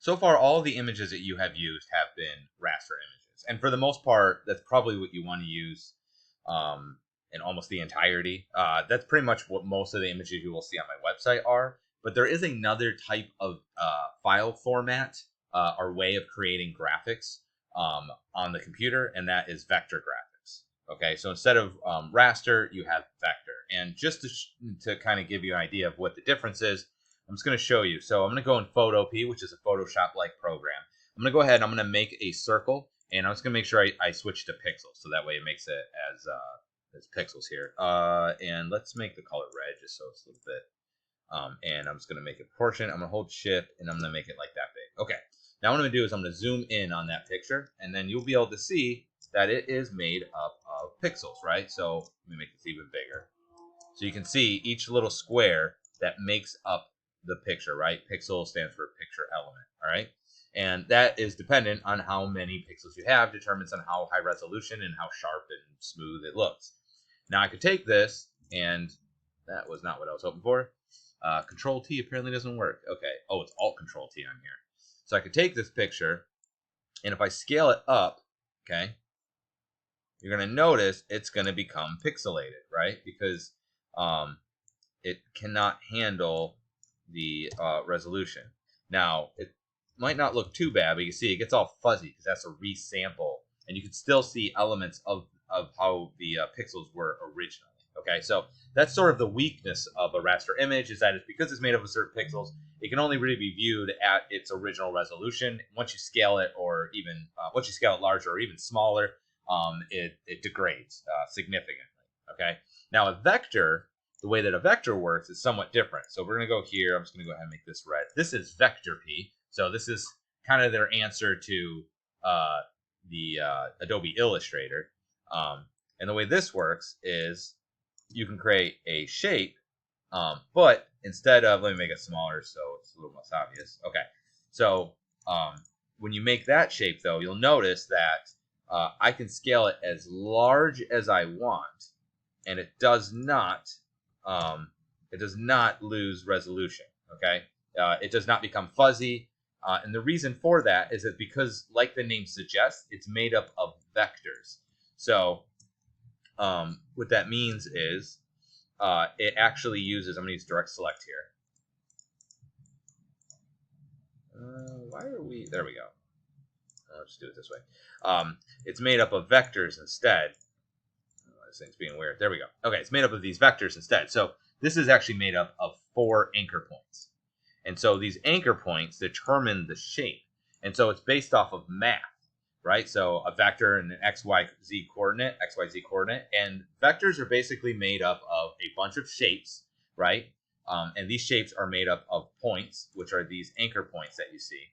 so far all of the images that you have used have been raster images. And for the most part, that's probably what you want to use in almost the entirety. That's pretty much what most of the images you will see on my website are. But there is another type of file format or way of creating graphics on the computer, and that is vector graphics. Okay, so instead of raster, you have vector. And just to kind of give you an idea of what the difference is, I'm just going to show you. So I'm going to go in Photopea, which is a Photoshop-like program. I'm going to go ahead and I'm going to make a circle, and I'm just going to make sure I switch to pixels, so that way it makes it as pixels here. And let's make the color red, just so it's a little bit. And I'm just going to make it proportion. I'm going to hold Shift, and I'm going to make it like that big. Okay. Now what I'm going to do is I'm going to zoom in on that picture, and then you'll be able to see that it is made up of pixels, right? So let me make this even bigger. So you can see each little square that makes up the picture, right? Pixel stands for picture element, all right? And that is dependent on how many pixels you have, determines on how high resolution and how sharp and smooth it looks. Now I could take this, and that was not what I was hoping for. Control T apparently doesn't work. Okay. Oh, it's Alt Control T on here. So I could take this picture, and if I scale it up, okay, you're going to notice it's going to become pixelated, right? Because it cannot handle the resolution. Now, it might not look too bad, but you see it gets all fuzzy because that's a resample, and you can still see elements of how the pixels were originally. Okay, so that's sort of the weakness of a raster image, is that it's because it's made up of certain pixels, it can only really be viewed at its original resolution. Once you scale it, or even once you scale it larger or even smaller, it degrades significantly. Okay, now a vector, the way that a vector works is somewhat different. So we're going to go here. I'm just going to go ahead and make this red. This is vector P. So this is kind of their answer to the Adobe Illustrator. And the way this works is you can create a shape, but instead of, let me make it smaller so it's a little less obvious. Okay, so when you make that shape, though, you'll notice that I can scale it as large as I want, and it does not lose resolution. Okay, it does not become fuzzy, and the reason for that is that because, like the name suggests, it's made up of vectors. So what that means is it actually uses, I'm going to use direct select here. Why are we, there we go. Let's do it this way. It's made up of vectors instead. This thing's being weird. There we go. Okay, it's made up of these vectors instead. So this is actually made up of 4 anchor points. And so these anchor points determine the shape. And so it's based off of math, right? So a vector and an XYZ coordinate, and vectors are basically made up of a bunch of shapes, right? And these shapes are made up of points, which are these anchor points that you see.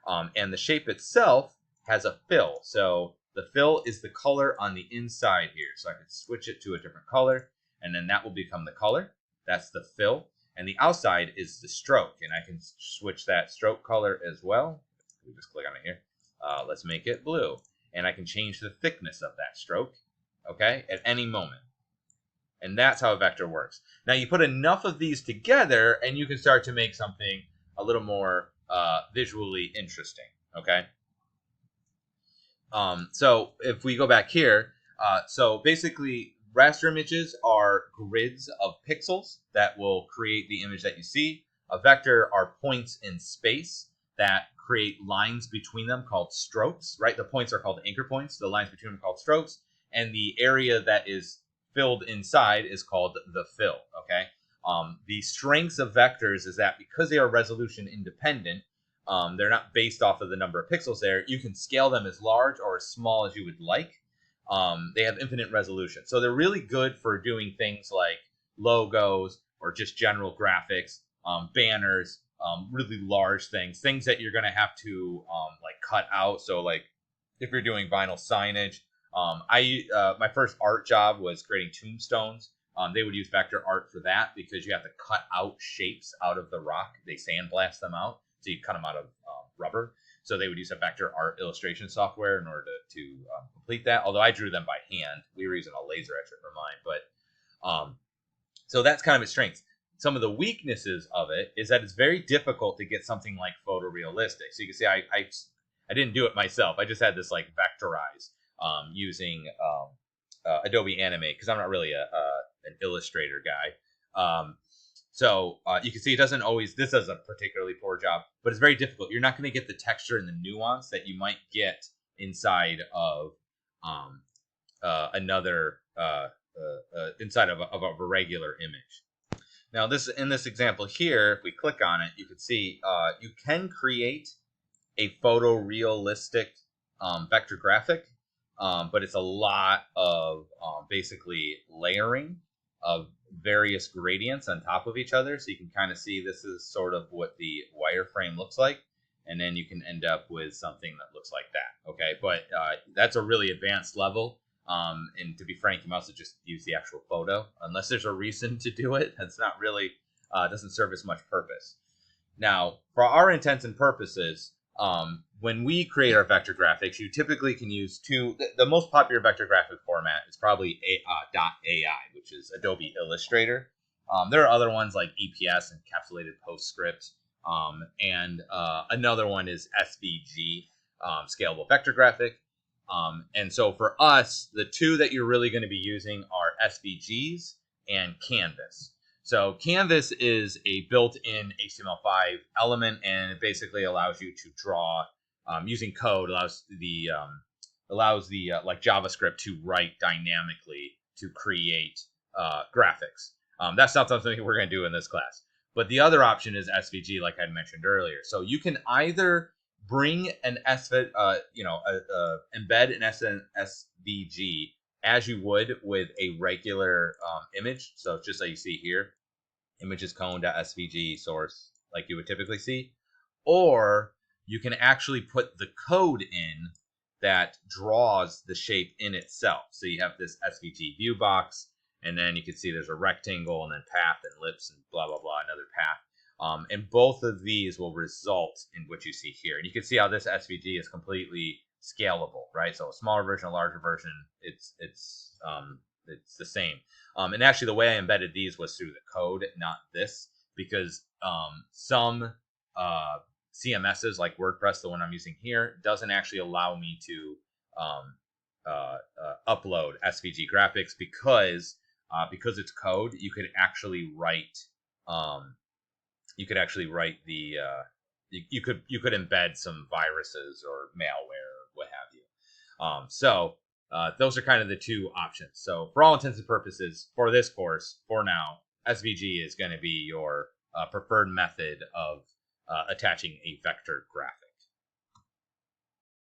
And the shape itself has a fill. So the fill is the color on the inside here. So I could switch it to a different color, and then that will become the color. That's the fill. And the outside is the stroke, and I can switch that stroke color as well. We just click on it here. Let's make it blue. And I can change the thickness of that stroke, okay, at any moment. And that's how a vector works. Now you put enough of these together, and you can start to make something a little more visually interesting, okay? So if we go back here, so basically raster images are grids of pixels that will create the image that you see. A vector are points in space that create lines between them called strokes, right? The points are called anchor points. The lines between them are called strokes. And the area that is filled inside is called the fill, okay? The strengths of vectors is that because they are resolution independent, they're not based off of the number of pixels there. You can scale them as large or as small as you would like. They have infinite resolution. So they're really good for doing things like logos or just general graphics, banners, really large things that you're going to have to like cut out. So like if you're doing vinyl signage, my first art job was creating tombstones. They would use vector art for that because you have to cut out shapes out of the rock. They sandblast them out. So you cut them out of rubber. So they would use a vector art illustration software in order to complete that. Although I drew them by hand. We were using a laser etcher for mine. But so that's kind of its strength. some of the weaknesses of it is that it's very difficult to get something like photorealistic. So you can see I didn't do it myself. I just had this like vectorized using Adobe Animate because I'm not really an Illustrator guy. So you can see it doesn't always, this does a particularly poor job, but it's very difficult. You're not going to get the texture and the nuance that you might get inside of another, inside of a regular image. Now, in this example here, if we click on it, you can see you can create a photorealistic vector graphic, but it's a lot of basically layering of various gradients on top of each other. So you can kind of see this is sort of what the wireframe looks like. And then you can end up with something that looks like that. Okay, but that's a really advanced level. And to be frank, you must have just use the actual photo, unless there's a reason to do it. That's not really, doesn't serve as much purpose. Now, for our intents and purposes, when we create our vector graphics, you typically can use the most popular vector graphic format is probably .ai, which is Adobe Illustrator. There are other ones like EPS, Encapsulated PostScript, and another one is SVG, Scalable Vector Graphic. And so for us, the two that you're really going to be using are SVGs and Canvas. So Canvas is a built-in HTML5 element, and it basically allows you to draw using code. Allows the like JavaScript to write dynamically to create graphics. That's not something we're going to do in this class. But the other option is SVG, like I mentioned earlier. So you can either bring an embed an SVG as you would with a regular image. So just like you see here, images cone.svg source, like you would typically see, or you can actually put the code in that draws the shape in itself. So you have this SVG view box, and then you can see there's a rectangle and then path and ellipse and blah, blah, blah, another path. And both of these will result in what you see here. And you can see how this SVG is completely scalable, right? So a smaller version, a larger version, it's the same. And actually, the way I embedded these was through the code, not this, because some CMSs like WordPress, the one I'm using here, doesn't actually allow me to upload SVG graphics because it's code. You could actually write you could embed some viruses or malware or what have you. So those are kind of the two options. So for all intents and purposes, for this course, for now, SVG is going to be your preferred method of attaching a vector graphic.